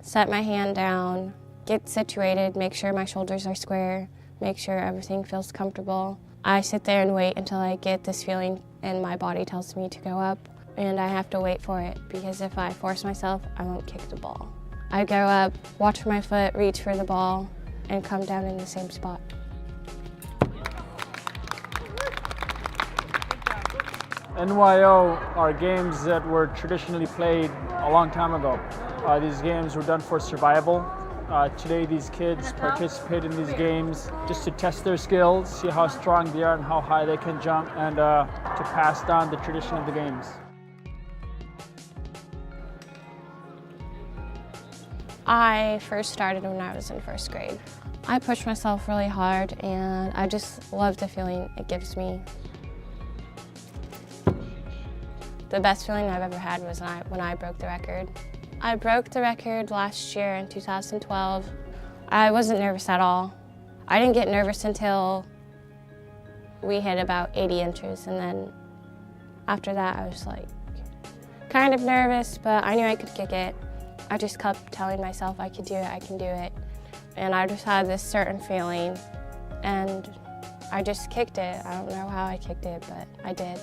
set my hand down, get situated, make sure my shoulders are square, make sure everything feels comfortable. I sit there and wait until I get this feeling and my body tells me to go up, and I have to wait for it, because if I force myself, I won't kick the ball. I go up, watch my foot, reach for the ball, and come down in the same spot. NYO are games that were traditionally played a long time ago. These games were done for survival. Today these kids participate in these games just to test their skills, see how strong they are and how high they can jump, and to pass down the tradition of the games. I first started when I was in first grade. I pushed myself really hard, and I just love the feeling it gives me. The best feeling I've ever had was when I broke the record. I broke the record last year in 2012. I wasn't nervous at all. I didn't get nervous until we hit about 80 inches, and then after that I was like kind of nervous, but I knew I could kick it. I just kept telling myself I could do it, I can do it. And I just had this certain feeling, and I just kicked it. I don't know how I kicked it, but I did.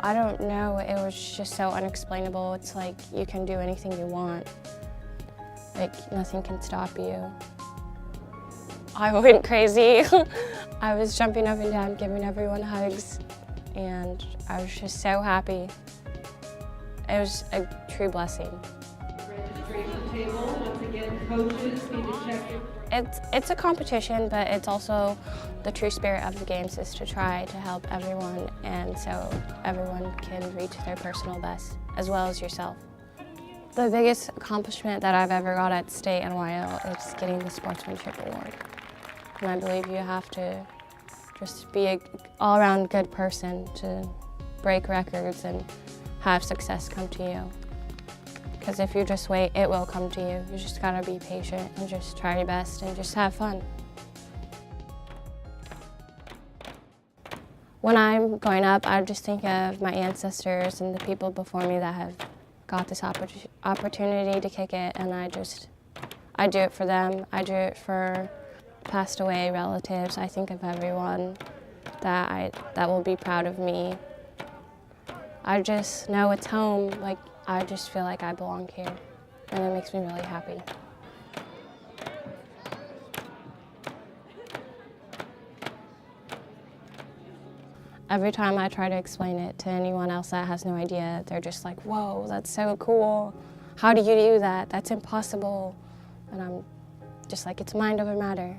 I don't know, it was just so unexplainable. It's like you can do anything you want. Like, nothing can stop you. I went crazy. I was jumping up and down, giving everyone hugs, and I was just so happy. It was a true blessing. Registration table, once again, coaches need to check it. It's a competition, but it's also the true spirit of the games is to try to help everyone, and so everyone can reach their personal best, as well as yourself. The biggest accomplishment that I've ever got at State NYO is getting the Sportsmanship Award. And I believe you have to just be an all-around good person to break records and have success come to you. Because if you just wait, it will come to you. You just gotta be patient and just try your best and just have fun. When I'm growing up, I just think of my ancestors and the people before me that have got this opportunity to kick it, and I do it for them. I do it for passed away relatives. I think of everyone that will be proud of me. I just know it's home. Like, I just feel like I belong here, and it makes me really happy. Every time I try to explain it to anyone else that has no idea, they're just like, whoa, that's so cool. How do you do that? That's impossible. And I'm just like, it's mind over matter.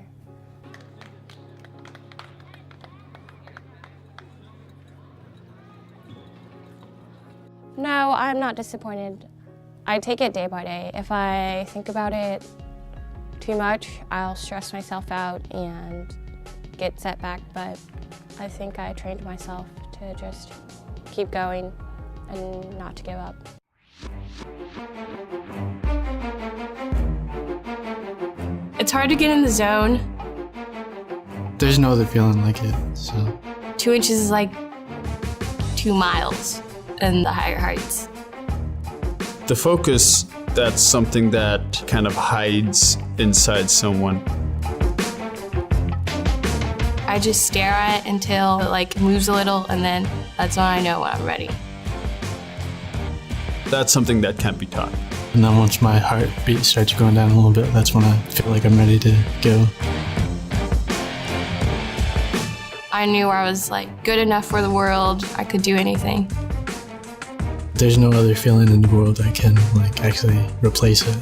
No, I'm not disappointed. I take it day by day. If I think about it too much, I'll stress myself out and get set back, but I think I trained myself to just keep going and not to give up. It's hard to get in the zone. There's no other feeling like it, so. 2 inches is like 2 miles in the higher heights. The focus, that's something that kind of hides inside someone. I just stare at it until it like moves a little, and then that's when I know when I'm ready. That's something that can't be taught. And then once my heartbeat starts going down a little bit, that's when I feel like I'm ready to go. I knew I was like good enough for the world. I could do anything. There's no other feeling in the world that can like actually replace it.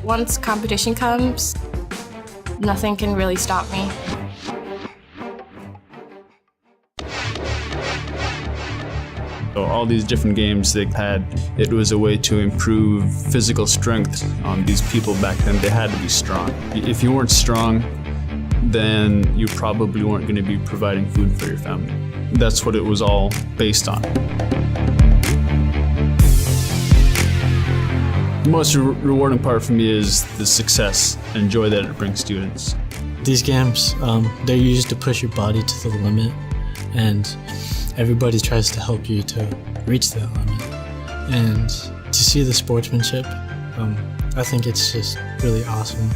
Once competition comes, nothing can really stop me. So all these different games they had, it was a way to improve physical strength on these people back then. They had to be strong. If you weren't strong, then you probably weren't going to be providing food for your family. That's what it was all based on. The most rewarding part for me is the success and joy that it brings students. These games, they're used to push your body to the limit, and everybody tries to help you to reach that limit. And to see the sportsmanship, I think it's just really awesome.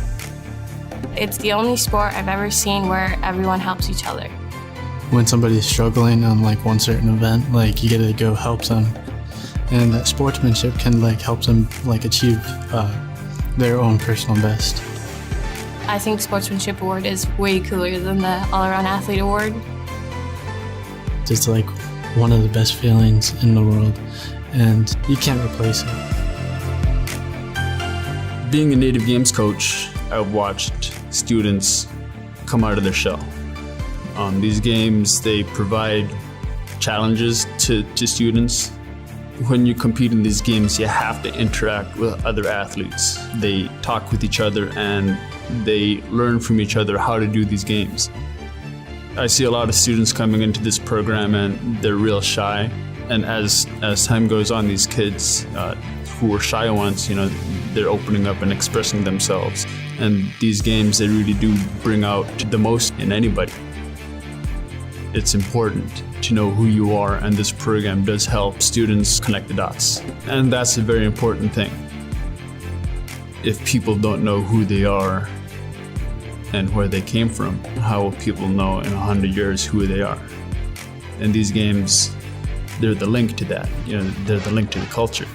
It's the only sport I've ever seen where everyone helps each other. When somebody's struggling on like one certain event, like you get to go help them, and that sportsmanship can like help them like achieve their own personal best. I think Sportsmanship Award is way cooler than the All-Around Athlete Award. It's like one of the best feelings in the world, and you can't replace it. Being a native games coach, I've watched students come out of their shell. These games, they provide challenges to students. When you compete in these games, you have to interact with other athletes. They talk with each other and they learn from each other how to do these games. I see a lot of students coming into this program and they're real shy. And as time goes on, these kids who were shy once, they're opening up and expressing themselves. And these games, they really do bring out the most in anybody. It's important to know who you are, and this program does help students connect the dots. And that's a very important thing. If people don't know who they are and where they came from, how will people know in 100 years who they are? And these games, they're the link to that. They're the link to the culture.